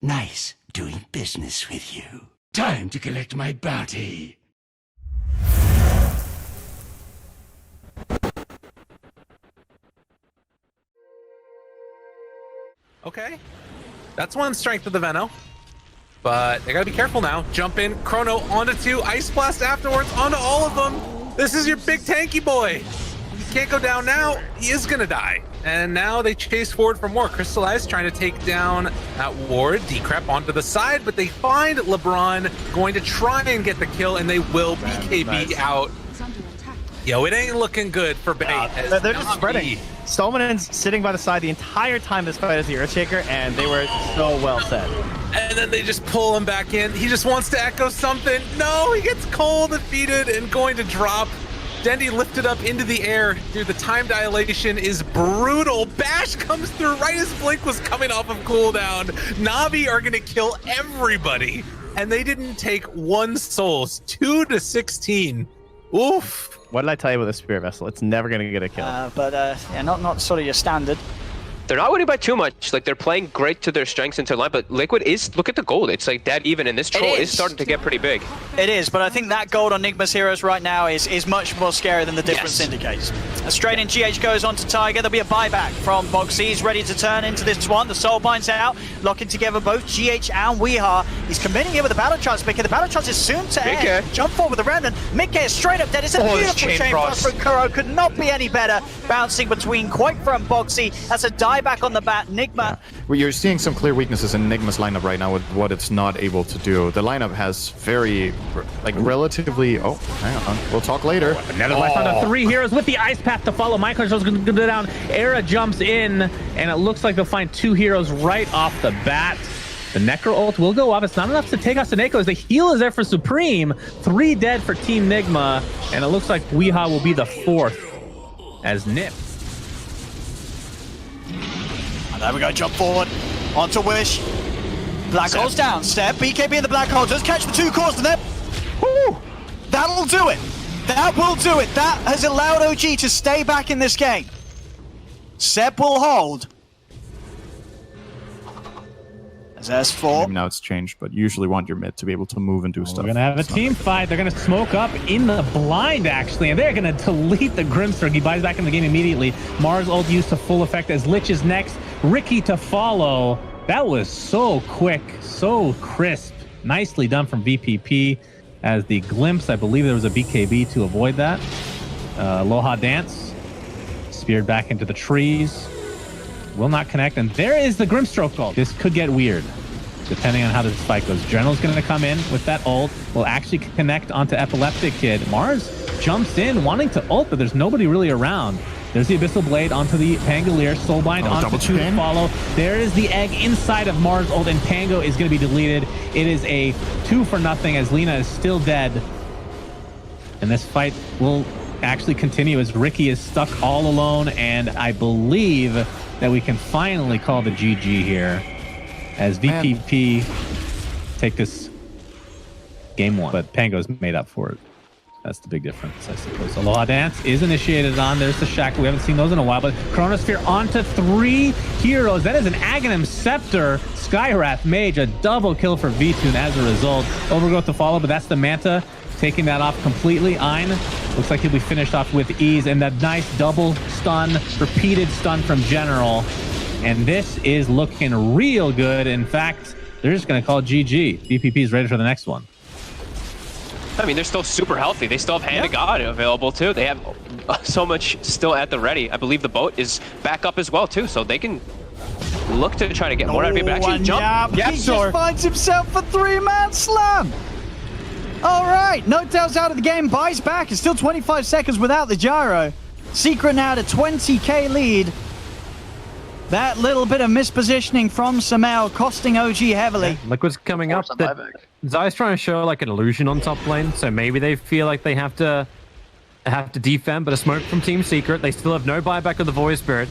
Nice doing business with you. Time to collect my bounty. Okay. That's one strength of the Veno. But they gotta be careful now. Jump in, Chrono onto 2, Ice Blast afterwards onto all of them. This is your big tanky boy. He can't go down now. He is gonna die. And now they chase forward for more. Crystallize trying to take down that ward. Decrep onto the side, but they find LeBron going to try and get the kill, and they will BKB out. Yo, it ain't looking good for Bait. They're just spreading. Stolman's sitting by the side the entire time this fight as the Earthshaker, and they were so well set. And then they just pull him back in. He just wants to echo something. No, he gets cold, defeated, and going to drop. Dendi lifted up into the air. Dude, the time dilation is brutal. Bash comes through right as Blink was coming off of cooldown. Navi are going to kill everybody. And they didn't take one souls. 2 to 16. Oof. What did I tell you about the Spirit Vessel? It's never going to get a kill. Yeah, not sort of your standard. They're not winning by too much. Like, they're playing great to their strengths into line, but Liquid is, look at the gold. It's like dead even, and this troll is starting to get pretty big. It is, but I think that gold on Nigma's heroes right now is much more scary than the difference indicates. Straight in, GH goes on to Tiger. There'll be a buyback from Boxy. He's ready to turn into this one. The soul binds out, locking together both GH and Weeha. He's committing here with the battle charge. The battle charge is soon to end. Jump forward with the random. Midgate is straight up dead. It's a beautiful chain cross from Kuro. Could not be any better. Bouncing between Quake from Boxy. That's a dieback on the bat. Nigma. Yeah. Well, you're seeing some clear weaknesses in Nigma's lineup right now with what it's not able to do. The lineup has very, like, relatively... Oh, hang on. We'll talk later. Another life on 3 heroes with the Ice Path to follow. My control's going to go down. Era jumps in, and it looks like they'll find 2 heroes right off the bat. The Necro ult will go up. It's not enough to take out Seneko as the heal is there for Supreme. 3 dead for Team Nigma, and it looks like Weeha will be the 4th as Nip. There we go, jump forward, onto Wish. Black hole's down, Step, BKB in the black hole, does catch the 2 cores, and then, whoo, that'll do it. That will do it. That has allowed OG to stay back in this game. Seb will hold. As S4. Now it's changed, but you usually want your mid to be able to move and do stuff. We're going to have a team fight. They're going to smoke up in the blind, actually, and they're going to delete the Grimstroke. He buys back in the game immediately. Mars ult used to full effect as Lich is next. Ricky to follow. That was so quick, so crisp. Nicely done from VPP. As the glimpse, I believe there was a BKB to avoid that. Aloha Dance. Speared back into the trees. Will not connect, and there is the Grimstroke ult. This could get weird, depending on how this fight goes. General's going to come in with that ult. Will actually connect onto Epileptic Kid. Mars jumps in, wanting to ult, but there's nobody really around. There's the Abyssal Blade onto the Pangolier. Soulbind onto 2 to follow. There is the egg inside of Mars ult, and Pango is going to be deleted. It is a 2 for nothing as Lina is still dead. And this fight will actually continue as Ricky is stuck all alone, and I believe that we can finally call the GG here as VPP take this game 1. But Pango's made up for it. That's the big difference, I suppose. Aloha Dance is initiated on. There's the Shackle. We haven't seen those in a while, but Chronosphere onto 3 heroes. That is an Aghanim Scepter. Skywrath Mage, a double kill for V-Tune as a result. Overgrowth to follow, but that's the Manta taking that off completely. Ein looks like he'll be finished off with ease, and that nice double stun, repeated stun from General. And this is looking real good. In fact, they're just going to call GG. VPP is ready for the next one. I mean, they're still super healthy. They still have Hand of God available, too. They have so much still at the ready. I believe the boat is back up as well, too, so they can look to try to get more out of it. But actually, jump. He just finds himself a 3-man slam. All right, No-Tail's out of the game, buys back. It's still 25 seconds without the gyro. Secret now to 20k lead. That little bit of mispositioning from Samel costing OG heavily. Liquid's coming up. Zai's trying to show like an illusion on top lane, so maybe they feel like they have to defend, but a smoke from Team Secret. They still have no buyback of the Void Spirit.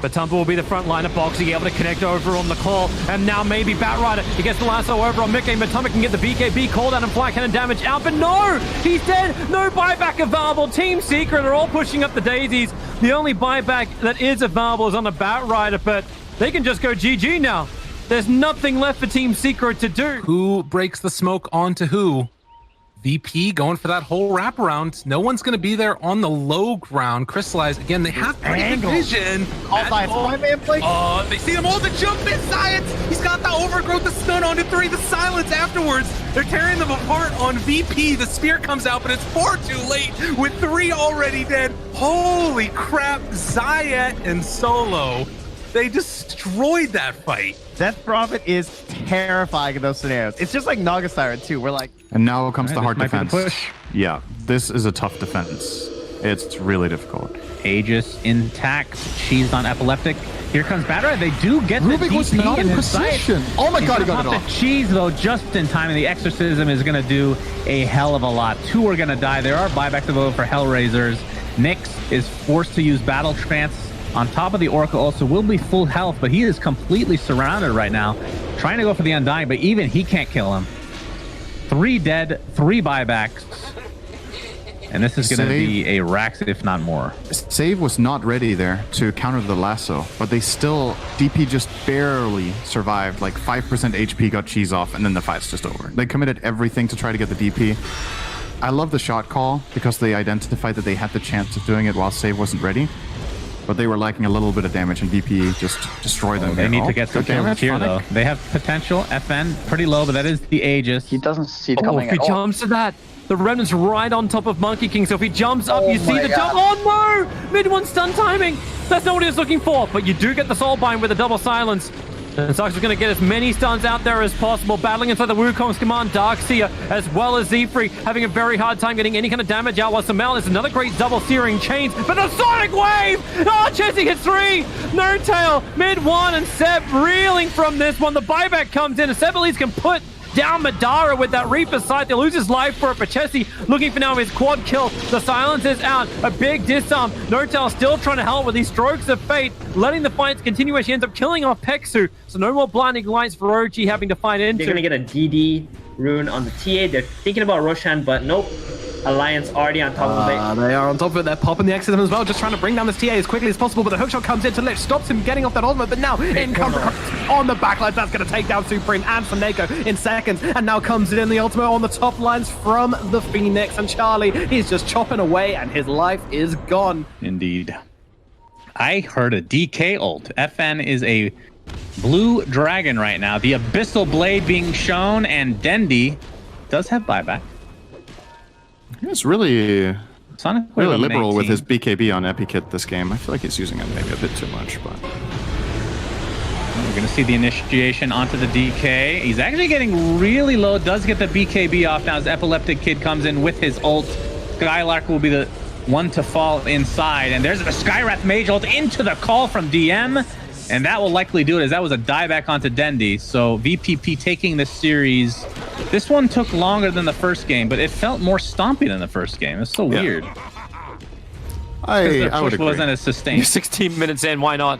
But Tumble will be the front line of Boxy, able to connect over on the call. And now maybe Batrider. He gets the lasso over on Mickey. Matoma can get the BKB call down and fly cannon damage out. But no! He's dead! No buyback available. Team Secret are all pushing up the daisies. The only buyback that is available is on the Batrider, but they can just go GG now. There's nothing left for Team Secret to do. Who breaks the smoke onto who? VP going for that whole wraparound. No one's going to be there on the low ground. Crystallize, again, they have pretty good vision. They see him all the jump in, Science. He's got the overgrowth, the stun onto 3, the silence afterwards. They're tearing them apart on VP. The spear comes out, but it's far too late with 3 already dead. Holy crap, Zayat and Solo. They destroyed that fight. Death Prophet is terrifying in those scenarios. It's just like Naga Siren too. We're like, And now comes the hard might be the defense. push. Yeah, this is a tough defense. It's really difficult. Aegis intact. She's on epileptic. Here comes Battera. They do get the Rubik was DP not in his sight. position. Oh my god, he got it The off. cheese though, just in time, and the exorcism is going to do a hell of a lot. 2 are going to die. There are buybacks available for Hellraisers. Nyx is forced to use Battle Trance. On top of the Orca also will be full health, but he is completely surrounded right now. Trying to go for the Undying, but even he can't kill him. 3 dead, 3 buybacks. And this is going to be a Rax, if not more. Save was not ready there to counter the lasso, but they still, DP just barely survived, like 5% HP got cheese off, and then the fight's just over. They committed everything to try to get the DP. I love the shot call because they identified that they had the chance of doing it while Save wasn't ready. But they were lacking a little bit of damage, and VP just destroyed them. They need to get some good damage kills here, Sonic. though. They have potential. FN, pretty low, but that is the Aegis. He doesn't see it Oh, coming if he at all. jumps to that, the Remnant's right on top of Monkey King, so if he jumps up, you see the jump. Oh no! Mid-1 stun timing! That's not what he was looking for, but you do get the Soulbind with a double silence. And Sox is going to get as many stuns out there as possible, battling inside the Wukong's command. Darkseer, as well as Zefree, having a very hard time getting any kind of damage out, while Samel is another great double searing chains, but the Sonic Wave! Oh, Chessy hits 3! No tail, mid-1, and Seb reeling from this one. The buyback comes in, and Seb at least can put down Madara with that Reaper sight. They lose his life for it, but Chessy looking for now his quad kill. The silence is out. A big disarm. No-Tail still trying to help with these strokes of fate, letting the fights continue as she ends up killing off Peksu. So no more blinding lights for Orochi having to fight into. They're going to get a DD rune on the TA. They're thinking about Roshan, but nope. Alliance already on top of it. They are on top of it. They're popping the exorcism as well, just trying to bring down this TA as quickly as possible, but the hookshot comes in to Lich, stops him getting off that ultimate, but now in comes on the backlines. That's going to take down Supreme and Faneko in seconds, and now comes in the ultimate on the top lines from the Phoenix, and Charlie, he's just chopping away, and his life is gone. Indeed. I heard a DK ult. FN is a blue dragon right now. The Abyssal Blade being shown, and Dendi does have buyback. He's really Sonic liberal with his BKB on Epikit this game. I feel like he's using it maybe a bit too much, but... We're going to see the initiation onto the DK. He's actually getting really low. Does get the BKB off now as Epileptic Kid comes in with his ult. Skylark will be the one to fall inside. And there's the Skywrath Mage ult into the call from DM. And that will likely do it, as that was a dieback onto Dendi. So VPP taking this series. This one took longer than the first game, but it felt more stompy than the first game. It's so weird. I would agree. Wasn't as sustained. 16 minutes in, why not?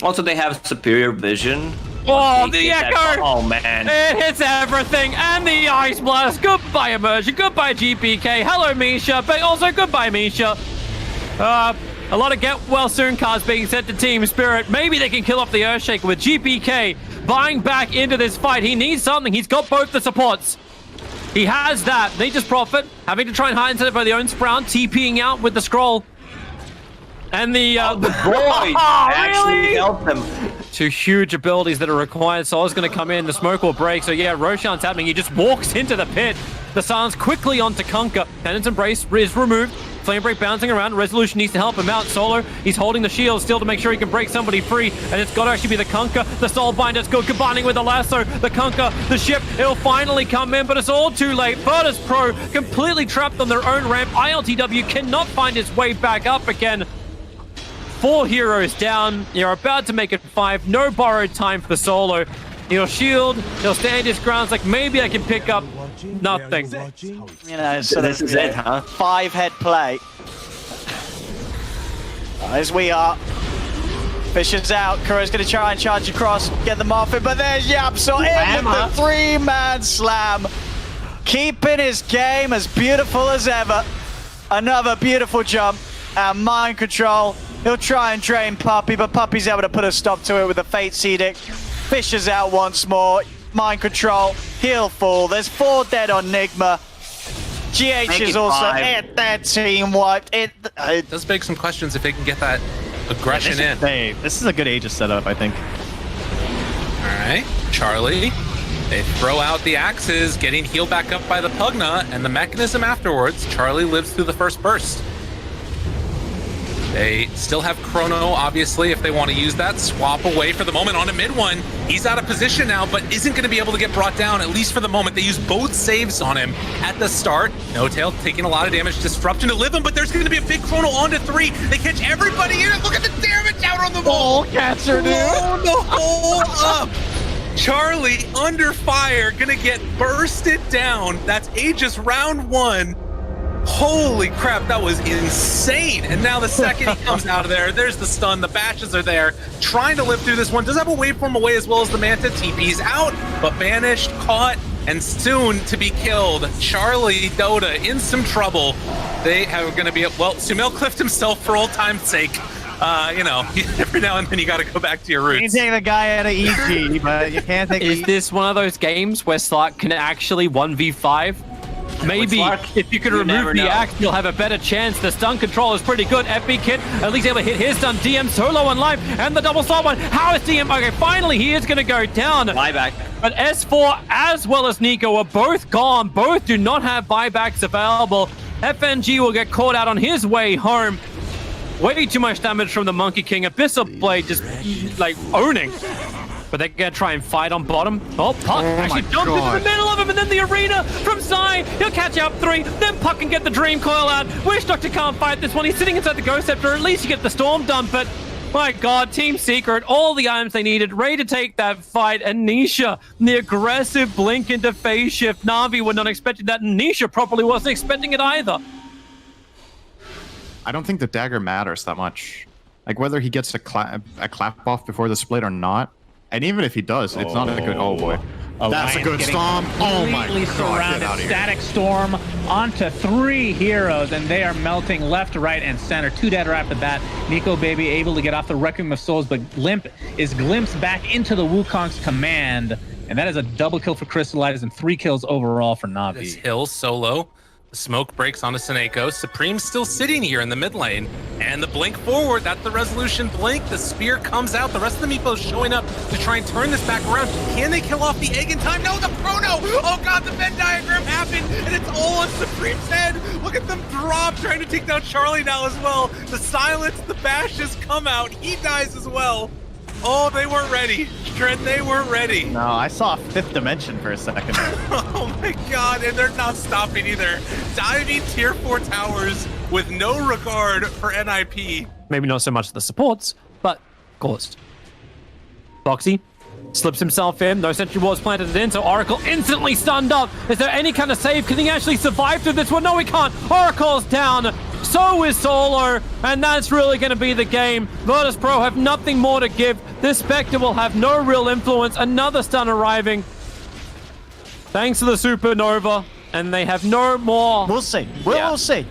Also, they have superior vision. Oh, the Echo! Oh, man. It hits everything, and the Ice Blast. Goodbye, Immersion. Goodbye, GPK. Hello, Misha, but also goodbye, Misha. A lot of get well soon cards being sent to Team Spirit. Maybe they can kill off the Earthshaker with GPK buying back into this fight. He needs something. He's got both the supports. He has that. Nature's Prophet having to try and hide inside by the own Sprout, TPing out with the scroll. And the boy actually helped him. 2 huge abilities that are required. Solar's going to come in. The smoke will break. So yeah, Roshan's happening. He just walks into the pit. The silence quickly onto Kunkka. Penance Embrace is removed. Flame Break bouncing around. Resolution needs to help him out. Solar, he's holding the shield still to make sure he can break somebody free. And it's got to actually be the Kunkka. The Soulbind is good, combining with the lasso. The Kunkka, the ship, it'll finally come in, but it's all too late. Virtus Pro completely trapped on their own ramp. ILTW cannot find his way back up again. 4 heroes down. You're about to make it 5. No borrowed time for Solo. He'll shield. He'll stand his grounds like maybe I can pick up nothing. You know, so This is it, huh? 5-head play. As we are. Fisher's out. Kuro's going to try and charge across, get them off it, but there's Yapsor in with the 3-man slam. Keeping his game as beautiful as ever. Another beautiful jump. And mind control. He'll try and drain Puppy, but Puppy's able to put a stop to it with a Fate's Edict. Fishes out once more. Mind control. He'll fall. There's 4 dead on Nigma. GH is also at their team wiped. It does beg some questions if they can get that aggression in. This is a good Aegis setup, I think. All right, Charlie. They throw out the axes, getting healed back up by the Pugna, and the mechanism afterwards. Charlie lives through the first burst. They still have Chrono, obviously, if they want to use that. Swap away for the moment on a mid one. He's out of position now, but isn't going to be able to get brought down, at least for the moment. They use both saves on him at the start. No Tail taking a lot of damage. Disruption to live him, but there's going to be a big Chrono onto 3. They catch everybody here. Look at the damage out on the wall. Catcher, dude. Blow the hole up. Charlie under fire, gonna get bursted down. That's Aegis round 1. Holy crap, that was insane. And now the second he comes out of there, there's the stun, the bashes are there, trying to live through this one. Does have a waveform away as well as the Manta. TP's out, but banished, caught, and soon to be killed. Charlie, Dota in some trouble. They are gonna be, well, Sumail cliffed himself for old time's sake. You know, every now and then you got to go back to your roots. You can take the guy out of EG, but you can't take. Is this one of those games where Slark can actually 1v5? Maybe if you could remove the axe, you'll have a better chance. The stun control is pretty good. FB Kid at least able to hit his stun. DM solo on live, and the double stop one. How is DM? Okay, finally he is going to go down. Buyback. But S4 as well as Nico are both gone. Both do not have buybacks available. FNG will get caught out on his way home. Way too much damage from the Monkey King. Abyssal Blade just like owning. But they're gonna try and fight on bottom. Oh, Puck actually jumped into the middle of him, and then the arena from Zai. He'll catch out 3. Then Puck can get the Dream Coil out. Wish Doctor can't fight this one. He's sitting inside the Ghost Scepter. At least you get the Storm done. But my God, Team Secret, all the items they needed, ready to take that fight. And Nisha, the aggressive blink into phase shift. Navi were not expecting that, and Nisha probably wasn't expecting it either. I don't think the dagger matters that much. Like whether he gets a clap off before the split or not. And even if he does, it's not a good. Oh boy, that's a good storm. Oh my God! Surrounded. Static Storm onto 3 heroes, and they are melting left, right, and center. 2 dead right off the bat. Nico Baby able to get off the Requiem of Souls, but Limp is glimpsed back into the Wukong's command, and that is a double kill for Crystallize and 3 kills overall for Navi. This Hill solo. The smoke breaks onto Seneko. Supreme's still sitting here in the mid lane. And the blink forward, that's the resolution blink. The spear comes out. The rest of the Meepos showing up to try and turn this back around. Can they kill off the egg in time? No, the Chrono! Oh God, the Venn diagram happened, and it's all on Supreme's head. Look at them drop, trying to take down Charlie now as well. The silence, the bashes come out. He dies as well. Oh, they weren't ready. Trent, they weren't ready. No, I saw a 5th dimension for a second. Oh my God, and they're not stopping either. Diving tier 4 towers with no regard for NIP. Maybe not so much the supports, but caused. Boxy slips himself in. No sentry walls planted in, so Oracle instantly stunned up. Is there any kind of save? Can he actually survive through this one? No, he can't. Oracle's down. So is Solo, and that's really going to be the game. Virtus Pro have nothing more to give. This Spectre will have no real influence. Another stun arriving. Thanks to the Supernova, and they have no more. We'll see. We'll see.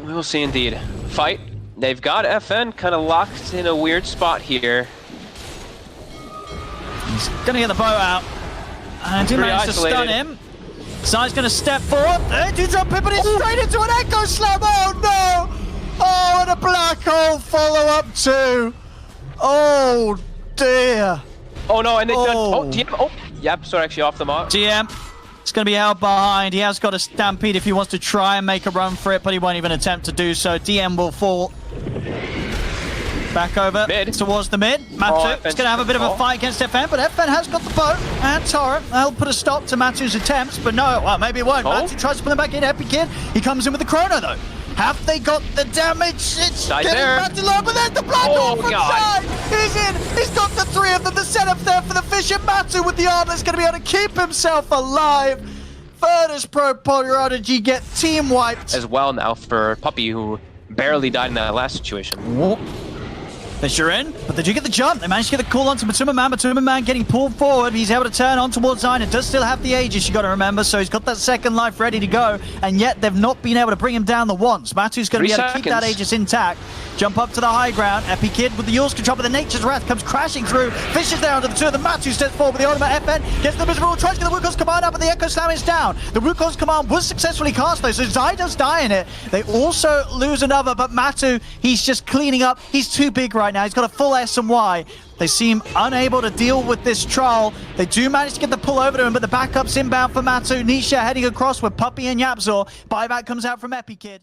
We will see indeed. Fight. They've got FN kind of locked in a weird spot here. He's gonna get the bow out. And he managed to stun him. Zai's gonna step forward. Dude's up, but it's straight into an Echo Slam. Oh no! Oh, and a black hole follow up too. Oh dear. Oh no, and they DM. Oh, yep, so actually off the mark. GM. It's going to be held behind. He has got a Stampede if he wants to try and make a run for it, but he won't even attempt to do so. DM will fall back over towards the mid. Matu is going to have a bit of a fight against FN, but FN has got the bow and Torrent. They'll put a stop to Matu's attempts, but no, well, maybe it won't. Matu tries to put him back in. Epic Kid, he comes in with the Chrono, though. Have they got the damage? It's getting Matu low, but there's the blood off from Zai. He's in. He's got the 3 of them. The setup there for the Fisher. Matu with the armor is going to be able to keep himself alive. Virtus Pro Prodigy get team wiped. As well now for Puppy, who barely died in that last situation. Whoop. Fisher in, but they do get the jump. They manage to get the call onto Matuma Man. Matuma Man getting pulled forward. He's able to turn on towards Zyna. Does still have the Aegis, you got to remember, so he's got that second life ready to go, and yet they've not been able to bring him down the once. Matu's going to be able to keep that Aegis intact. Jump up to the high ground. Epi Kid with the Yule's control, but the Nature's Wrath comes crashing through. Fisher's down to the two of them. Matu steps forward with the ultimate FN. Gets the miserable, tries to get the Wukong's command up, but the Echo Slam is down. The Wukong's command was successfully cast though, so Zai does die in it. They also lose another, but Matu, he's just cleaning up. He's too big right now. He's got a full S and Y. They seem unable to deal with this troll. They do manage to get the pull over to him, but the backup's inbound for Matu. Nisha heading across with Puppy and Yapzor. Buyback comes out from Epi Kid.